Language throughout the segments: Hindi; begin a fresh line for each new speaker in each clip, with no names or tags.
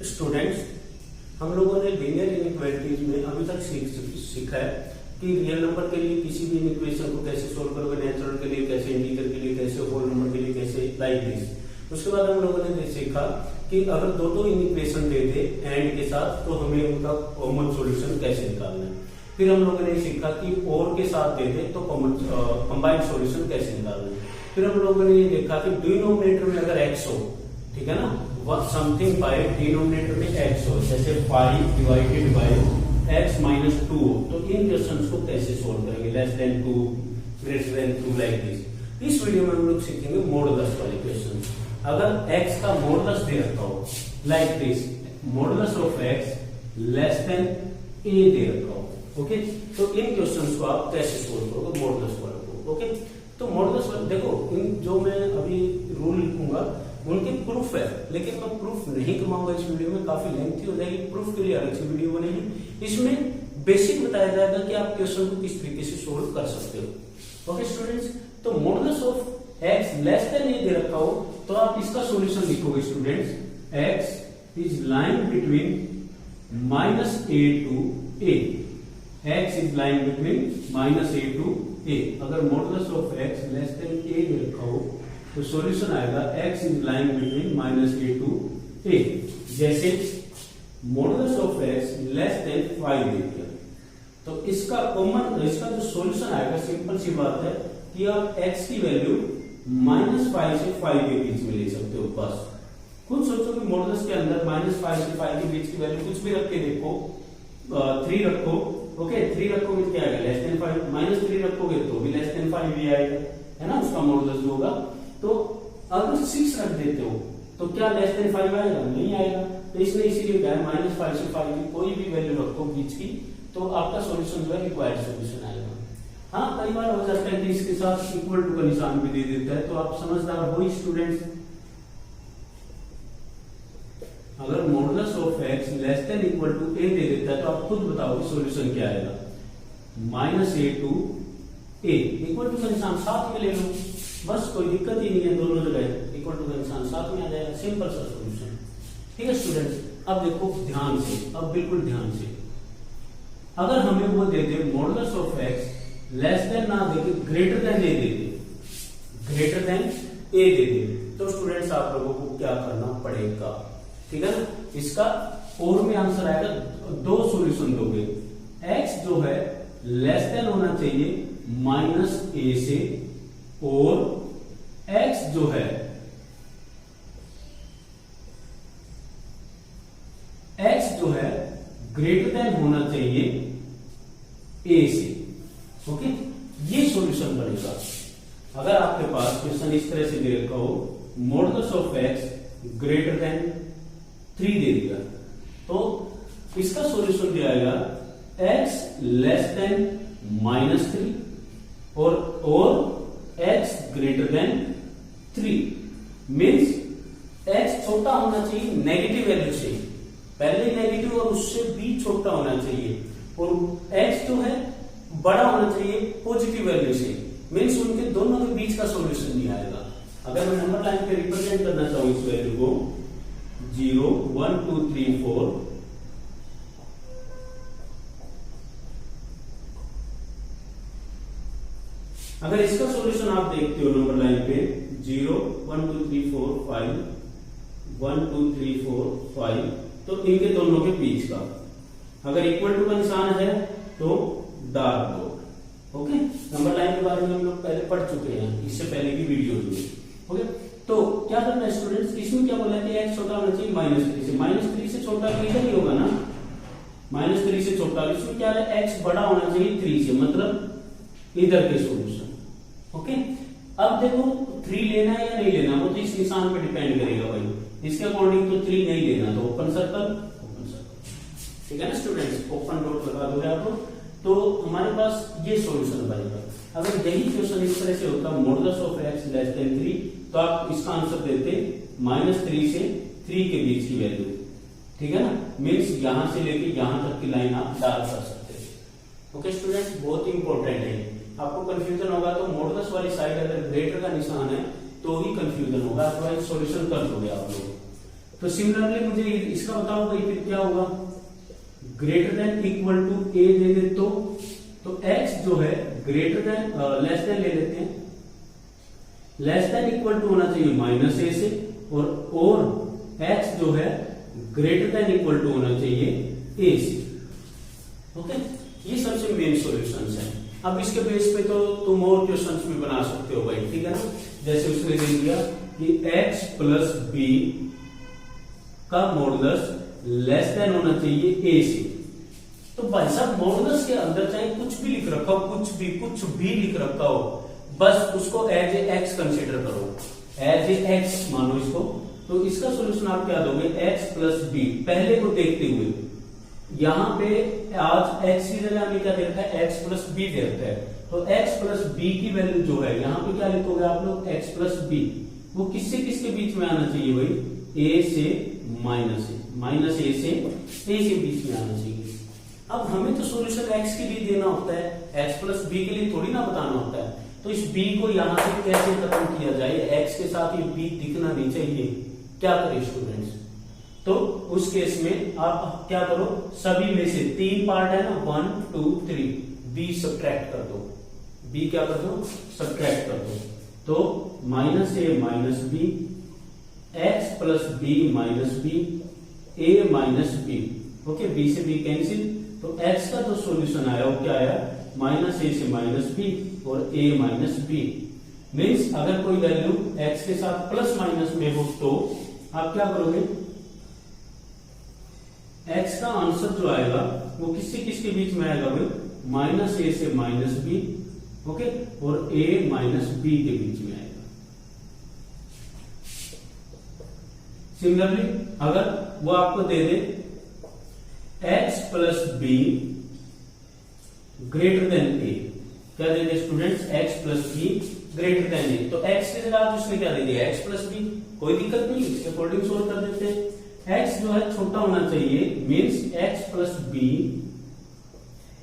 स्टूडेंट्स, हम लोगों ने लीनियर इनइक्वालिटीज में अभी तक सीखा है कि रियल नंबर के लिए किसी भी इक्वेशन को कैसे सोल्व करोगे, नेचुरल के लिए कैसे, इंटीजर के लिए कैसे, होल नंबर के लिए कैसे, लाइक दिस। उसके बाद हम लोगों ने सीखा कि अगर दो इक्वेशन दे दे एंड के साथ तो हमें उनका कॉमन सॉल्यूशन कैसे निकालना है। फिर हम लोगों ने सीखा कि और के साथ दे दे तो कॉमन कंबाइंड सॉल्यूशन कैसे निकालना है। फिर हम लोगों ने ये देखा कि डिनोमिनेटर में अगर x हो, ठीक है ना, समथिंग बाय डिनोमिनेटर में x हो, जैसे 5 डिवाइडेड बाय x माइनस 2 हो, तो इन क्वेश्चंस को कैसे सोल्व करेंगे, less than 2, greater than 2, like this. इस वीडियो में हम लोग सीखेंगे मॉडुलस वाले क्वेश्चन। अगर x का मॉडुलस दे रखा हो like this, modulus of x less then a दे रखा हो, ओके, तो इन क्वेश्चंस को आप कैसे सोल्व करोगे मॉडुलस वाले को। ओके, तो मॉडुलस वाले देखो, इन जो मैं अभी रूल लिखूंगा उनके प्रूफ है, लेकिन मैं प्रूफ नहीं करवाऊंगा इस वीडियो में, काफी लेंथी हो जाएगी। प्रूफ के लिए अलग से वीडियो बनेगी। इसमें बेसिक बताया जाएगा कि आप क्वेश्चन को किस तरीके से सोल्व कर सकते हो। ओके स्टूडेंट्स, तो modulus of x less then a दे रखा हो तो आप इसका सॉल्यूशन लिखोगे students, x is line between -a to a, x is line between -a to a। अगर modulus of x less then a दे रखा हो तो सॉल्यूशन आएगा x is line between -a to a। जैसे modulus of x less then 5 दे दिया तो इसका जो सॉल्यूशन आएगा, सिंपल सी बात है कि आप x की वैल्यू -5 से 5 के बीच में ले सकते हो। बस खुद सोचो कि मॉडुलस के अंदर -5 से 5 के बीच की वैल्यू कुछ भी रख के देखो, 3 रखो, ओके, 3 रखोगे क्या आएगा, लेस देन 5, -3 रखोगे तो भी लेस देन 5 भी आएगा, है ना, उसका मॉडुलस जो होगा। तो अगर 6 रख देते हो तो क्या लेस देन 5 आएगा, नहीं आएगा। तो इसने इसीलिए कहा -5 से 5 की कोई भी वैल्यू रखो बीच की तो आपका सॉल्यूशन जो है रिक्वायर्ड सॉल्यूशन आएगा। हाँ, कई बार हो जाता है कि इसके साथ इक्वल टू का निशान भी दे देता है, तो आप समझदार हो स्टूडेंट्स। अगर modulus of x less than equal to a दे देता है तो आप खुद बताओ कि सॉल्यूशन क्या आएगा, -a to a, equal to का निशान साथ में ले लो, बस कोई दिक्कत ही नहीं है, दोनों जगह इक्वल टू का निशान साथ में आ जाएगा, सिंपल सा सॉल्यूशन। ठीक है स्टूडेंट्स, अब देखो ध्यान से, अब बिल्कुल ध्यान से, अगर हमें वो दे दे modulus of x less than ना दे के ग्रेटर देन a दे दे, ग्रेटर देन a दे दे, तो स्टूडेंट्स आप लोगों को क्या करना पड़ेगा, ठीक है ना। इसका और में आंसर आएगा, दो सॉल्यूशन दोगे, x जो है लेस देन होना चाहिए -a से, और x जो है ग्रेटर देन होना चाहिए a से। ओके, ये सॉल्यूशन बनेगा। अगर आपके पास क्वेश्चन इस तरह से दे रखा हो, modulus of x greater then 3 दे दिया तो इसका सॉल्यूशन दिया जाएगा x लेस देन -3 और x greater then 3 means x छोटा होना चाहिए नेगेटिव वैल्यू से, पहले नेगेटिव और उससे भी छोटा होना चाहिए, और x जो है बड़ा होना चाहिए पॉजिटिव वैल्यू से, मीन्स उनके दोनों के बीच का सॉल्यूशन नहीं आएगा। अगर मैं नंबर लाइन पे रिप्रेजेंट करना चाहूं इस वैल्यू को 0, 1, 2, 3, 4, अगर इसका सॉल्यूशन आप देखते हो नंबर लाइन पे 0, 1, 2, 3, 4, 5, 1, 2, 3, 4, 5, तो इनके दोनों के बीच का अगर इक्वल टू का निशान है तो dark dot. Okay, number line के बारे में हम लोग पहले पढ़ चुके हैं, इससे पहले की वीडियो में। ओके, तो क्या करना है स्टूडेंट्स, इसमें क्या बोला कि x छोटा होना चाहिए -3 से, -3 से छोटा इधर ही होगा ना, -3 से छोटा, इसमें क्या है x बड़ा होना चाहिए 3 से, मतलब इधर के सॉल्यूशन। ओके, अब देखो 3 लेना है या नहीं लेना, वो तो इस निशान पे डिपेंड करेगा भाई, इसके अकॉर्डिंग तो 3 नहीं लेना, तो ओपन सर्कल, ठीक है ना स्टूडेंट्स, ओपन डॉट लगा दोगे आप लोग, तो हमारे पास ये सॉल्यूशन बनेगा। अगर यही क्वेश्चन इस तरह से होता modulus of x less then 3, तो आप इसका आंसर देते -3 से 3 के बीच की वैल्यू, ठीक है ना, मीन्स यहां से लेके यहां तक की लाइन आप डाल कर सकते हैं। ओके स्टूडेंट्स, बहुत ही इंपॉर्टेंट है, आपको कंफ्यूजन होगा तो मॉडुलस वाली साइड अगर ग्रेटर का निशान है तो ही कंफ्यूजन होगा, अदरवाइज सॉल्यूशन कर दोगे आप लोग। तो सिमिलरली मुझे इसका बताओ भाई फिर क्या होगा, ग्रेटर देन इक्वल टू ए दे दे तो x जो है ग्रेटर देन लेस देन ले लेते हैं, लेस देन इक्वल टू होना चाहिए माइनस ए से, और x जो है ग्रेटर देन इक्वल टू होना चाहिए ए से। ओके, ये सबसे मेन सॉल्यूशंस है। अब इसके बेस पे तो तुम और क्वेश्चंस भी बना सकते हो भाई, ठीक है ना। जैसे उसने दे दिया कि x प्लस बी का मॉडुलस लेस देन होना चाहिए ए से, तो भाई साहब मॉडुलस के अंदर चाहे कुछ भी लिख रखा हो, कुछ भी लिख रखा हो, बस उसको एज ए एक्स कंसिडर करो, एज ए एक्स मानो इसको। तो इसका सॉल्यूशन आप क्या दोगे, x प्लस बी पहले को देखते हुए, यहां पे आज x की जगह हमें क्या दे रखा है, x प्लस बी दे रखा है, तो x प्लस बी की वैल्यू जो है यहां पे क्या लिखोगे आप लोग, x प्लस बी, वो किससे किसके बीच में आना चाहिए भाई, a से माइनस ए, माइनस ए से a के बीच में आना चाहिए। अब हमें तो सॉल्यूशन x के लिए देना होता है, x प्लस बी के लिए थोड़ी ना बताना होता है। तो इस b को यहां से कैसे खत्म किया जाए, x के साथ ये b दिखना नहीं चाहिए, क्या करें स्टूडेंट्स, तो उस केस में आप क्या करो, सभी में से 3 पार्ट है ना, 1 2 3, b सब्ट्रैक्ट कर दो, b क्या कर दो, सब्ट्रैक्ट कर दो, तो minus A minus b, x plus b minus b, a minus b, okay, b से b कैंसिल, तो x का जो सॉल्यूशन आया वो क्या आया, माइनस ए से माइनस बी और a माइनस बी। मीन्स अगर कोई वैल्यू x के साथ प्लस माइनस में हो तो आप क्या करोगे, x का आंसर जो आएगा वो किससे किसके बीच में आएगा भाई, माइनस ए से माइनस बी, ओके, और a माइनस बी के बीच में आएगा। सिमिलरली अगर वो आपको दे दे x plus b greater than a, क्या दे दे students, x plus b greater than a, तो x की जगह उसने क्या दे दिया, x प्लस बी, कोई दिक्कत नहीं, इसके अकॉर्डिंग सोल्व कर देते हैं। x जो है छोटा होना चाहिए, मीन्स x प्लस बी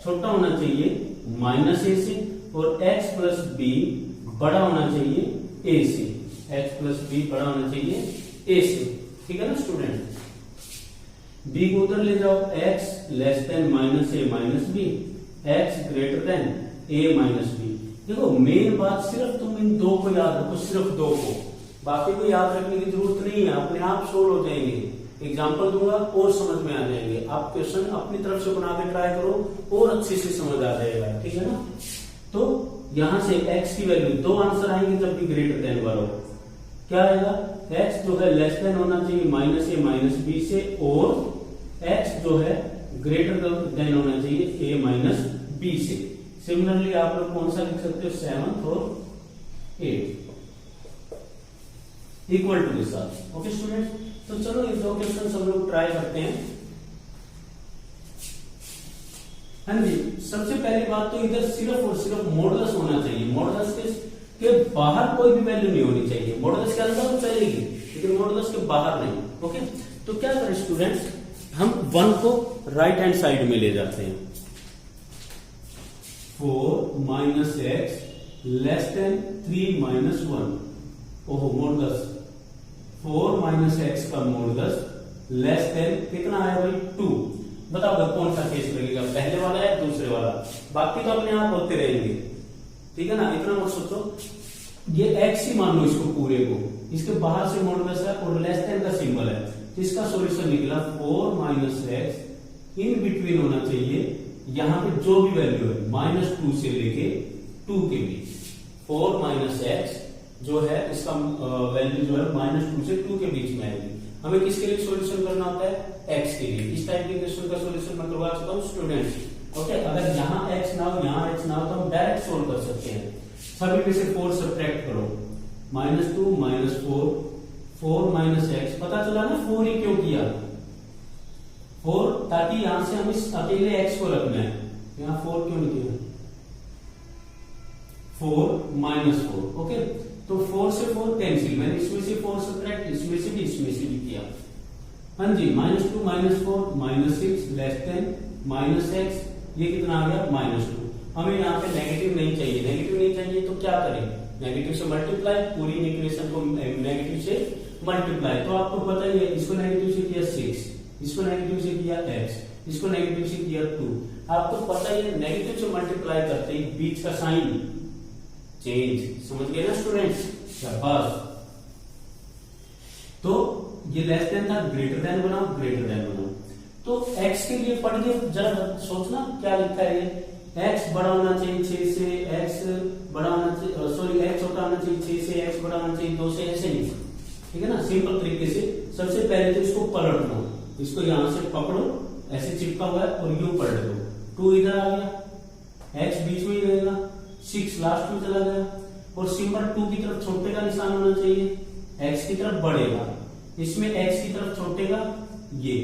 छोटा होना चाहिए माइनस ए से, और x प्लस बी बड़ा होना चाहिए a से, x प्लस बी बड़ा होना चाहिए a से, ठीक है ना स्टूडेंट। b को उधर ले जाओ, x less than minus A minus B, x greater than a minus B. देखो मेन बात सिर्फ तुम इन दो को याद रखो, सिर्फ दो को, बाकी को याद रखने की जरूरत नहीं है, अपने आप सोल्व हो जाएंगे। एग्जाम्पल दूंगा और समझ में आ जाएंगे, आप क्वेश्चन अपनी तरफ से बना के ट्राई करो और अच्छे से समझ आ जाएगा, ठीक है ना। तो यहां से x की वैल्यू, 2 आंसर आएंगे जब भी ग्रेटर देन वाला, क्या आएगा, x जो है लेस देन होना चाहिए माइनस ए माइनस बी से, और x जो है ग्रेटर देन होना चाहिए a माइनस बी से। सिमिलरली आप लोग कौन सा लिख सकते हो, 7 और 8 इक्वल टू के साथ, ओके स्टूडेंट्स। तो चलो ये 2 क्वेश्चन हम लोग ट्राई करते हैं। हाँ जी, सबसे पहली बात तो इधर सिर्फ और सिर्फ मॉडुलस होना चाहिए, मॉडुलस के बाहर कोई भी वैल्यू नहीं होनी चाहिए, मॉडुलस के अंदर तो चलेगी लेकिन मॉडुलस के बाहर नहीं, ओके। तो क्या करें स्टूडेंट्स, हम 1 को राइट हैंड साइड में ले जाते हैं, 4 minus x less than 3 minus 1, ओहो मॉडुलस 4 माइनस एक्स का मॉडुलस लेस देन कितना आया भाई, 2। बताओ कौन सा केस लगेगा, पहले वाला है दूसरे वाला, बाकी तो अपने आप होते रहेंगे, ठीक है ना, इतना मत सोचो। ये x ही मान लो इसको पूरे को, इसके बाहर से मॉडुलस है और लेस देन का सिंबल है, तो इसका सॉल्यूशन निकला 4 माइनस एक्स, इन बिटवीन होना चाहिए यहां पे जो भी वैल्यू है -2 से लेके 2 के बीच, 4 माइनस एक्स जो है इसका वैल्यू जो है -2 से 2 के बीच में आएगी। हमें किसके लिए सॉल्यूशन करना होता है, x के लिए। इस टाइप के क्वेश्चन का सॉल्यूशन मैं करवा चुका हूं स्टूडेंट्स, ओके। अगर यहाँ x ना हो यहाँ x ना हो तो हम डायरेक्ट सोल्व कर सकते हैं। सभी में से 4 सब्ट्रैक्ट करो, -2 -4, 4 माइनस एक्स, पता चला ना 4 ही क्यों किया, 4 ताकि यहां से हम इस अकेले x को रखना है, यहाँ 4 क्यों नहीं किया, 4 माइनस 4, ओके। तो 4 से 4 कैंसिल, मैंने इसमें से 4 सब्ट्रैक्ट, इसमें से भी किया। हाँ जी, -2 -4 -6 लेस देन माइनस एक्स, ये कितना आ गया -2। हमें यहाँ पे नेगेटिव नहीं चाहिए, नेगेटिव नहीं चाहिए तो क्या करें, नेगेटिव से मल्टीप्लाई, पूरी इक्वेशन को नेगेटिव से मल्टीप्लाई, तो आपको पता ही है, इसको नेगेटिव से किया 6, इसको नेगेटिव से किया x, इसको नेगेटिव से किया 2। आपको पता ही है नेगेटिव से मल्टीप्लाई करते ही बीच का साइन चेंज, समझ गए ना स्टूडेंट्स? शाबाश। तो ये लेस देन था, ग्रेटर देन बनाओ, ग्रेटर देन बनाओ। तो x के लिए पढ़ के जरा सोचना क्या लिखा है ये, x बड़ा होना चाहिए 6 से, x बड़ा होना चाहिए, सॉरी x छोटा होना चाहिए 6 से, x बड़ा होना चाहिए 2 से, ऐसे नहीं, ठीक है ना? सिंपल तरीके से सबसे पहले तो इसको पलट दो, इसको यहां से पकड़ो, ऐसे चिपका हुआ है और यूं पलट दो, 2 इधर आ गया, x बीच में ही रहेगा, 6 लास्ट में चला गया, और सिंबल 2 की तरफ छोटे का निशान होना चाहिए, x की तरफ बढ़ेगा, इसमें x की तरफ छोटेगा, ये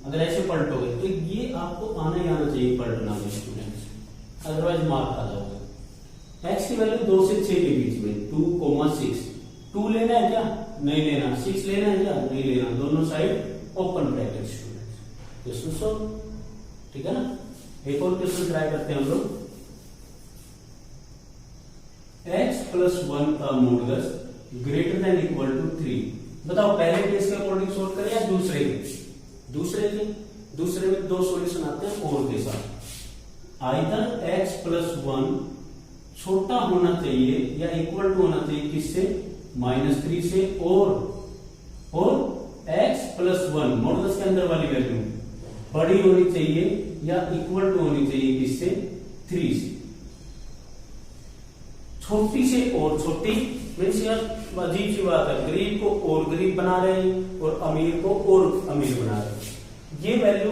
अगर ऐसे पलटोगे तो ये आपको आना ही आना चाहिए पलटना में स्टूडेंट्स, अदरवाइज मार्क आ जाओगे। x की वैल्यू 2 से 6 के बीच में, 2,6, 2 लेना है क्या? नहीं लेना। 6 लेना है क्या? नहीं लेना। दोनों side open bracket students, question solve, ठीक है ना? एक और क्वेश्चन ट्राई करते हैं हम लोग। x प्लस 1 का modulus greater than equal to 3, बताओ पहले केस के अकॉर्डिंग सोल्व करें या दूसरे के? दूसरे में दो सॉल्यूशन आते हैं और के साथ। आइदर x प्लस 1 छोटा होना चाहिए या इक्वल टू होना चाहिए किससे? -3 से, और x प्लस 1 मॉडुलस के अंदर वाली वैल्यू बड़ी होनी चाहिए या इक्वल टू होनी चाहिए किससे? 3 से। छोटी से और छोटी मीन्स यार अजीब सी बात है, गरीब को और गरीब बना रहे हैं और अमीर को और अमीर बना रहे हैं। ये वैल्यू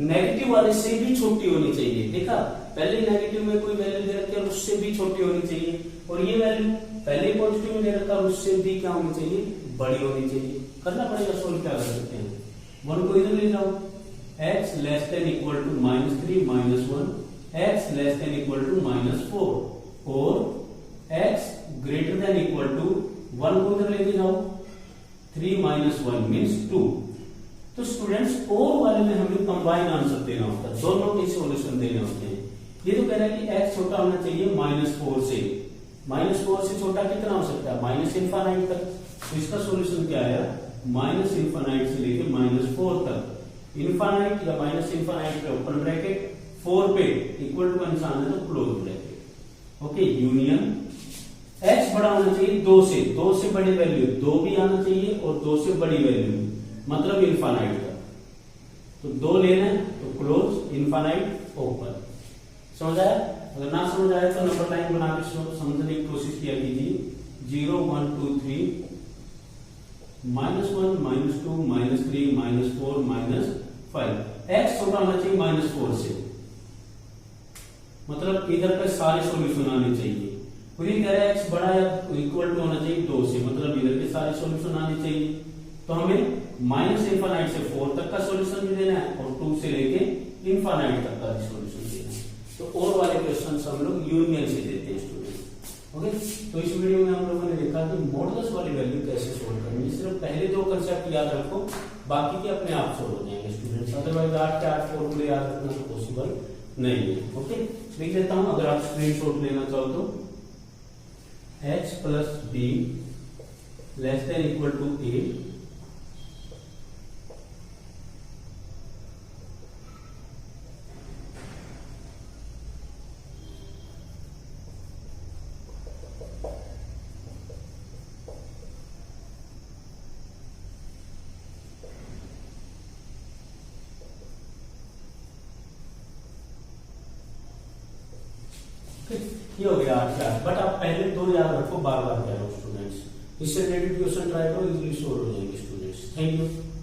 नेगेटिव वाले से भी छोटी होनी चाहिए, देखा? पहले नेगेटिव में कोई वैल्यू दे रखी है और उससे भी छोटी होनी चाहिए, और ये वैल्यू पहले पॉजिटिव में दे रखा है और उससे भी क्या होनी चाहिए? बड़ी होनी चाहिए। करना पड़ेगा, सोल्व क्या कर सकते हैं? 1 को इधर ले जाओ, x less than equal to -3 -1, x less than equal to -4, और x greater than equal to 1 को इधर लेके जाओ, 3 - 1 मीन्स 2। तो स्टूडेंट्स और वाले में हमें कंबाइन आंसर देना होता है, दोनों के सॉल्यूशन देने होते हैं। ये तो कह रहा है कि x छोटा होना चाहिए -4 से, -4 से छोटा कितना हो सकता है? -∞ तक। तो इसका सॉल्यूशन क्या है? -∞ से लेके -4 तक, इनफाइनाइट या -∞ पे ओपन ब्रैकेट, 4 पे इक्वल टू का निशान है तो close bracket. Okay, union x बड़ा होना चाहिए 2 से, 2 से बड़ी वैल्यू 2 भी आना चाहिए और 2 से बड़ी वैल्यू मतलब इनफाइनाइट का, तो 2 लेना है तो क्लोज, इनफाइनाइट, ओपन। समझ आया? अगर ना समझ आया तो नंबर लाइन बना के समझने की कोशिश किया कीजिए। 0 1 2 3 -1 -2 -3 -4 -5। x छोटा होना चाहिए -4 से, मतलब इधर पे सारे सॉल्यूशन आने चाहिए। फिर कह रहा है x बड़ा या इक्वल टू होना चाहिए 2 से, मतलब इधर के सारे सॉल्यूशन आने चाहिए। तो हमें -∞ से 4 तक का सॉल्यूशन भी देना है और 2 से लेके इनफाइनाइट तक का सॉल्यूशन देना है। तो और वाले क्वेश्चंस हम लोग यूनियन से देते हैं स्टूडेंट। ओके, तो इस वीडियो में हम लोगों ने देखा कि मॉडुलस वाली वैल्यू कैसे सोल्व करनी है। सिर्फ पहले 2 कंसेप्ट याद रखो, बाकी के अपने आप सोल्व हो जाएंगे स्टूडेंट्स, अदरवाइज 8 के 8 फॉर्मूले याद रखना तो पॉसिबल नहीं है। ओके, लिख देता हूं, अगर आप स्क्रीनशॉट लेना चाहो तो x plus b less than equal to a, ये हो गया 8 4। बट आप पहले 2 याद रखो, बार बार कह रहा हूं स्टूडेंट्स, इससे रिलेटेड क्वेश्चन ट्राई करो, इजीली सोल्व हो जाएंगे स्टूडेंट्स। Thank you.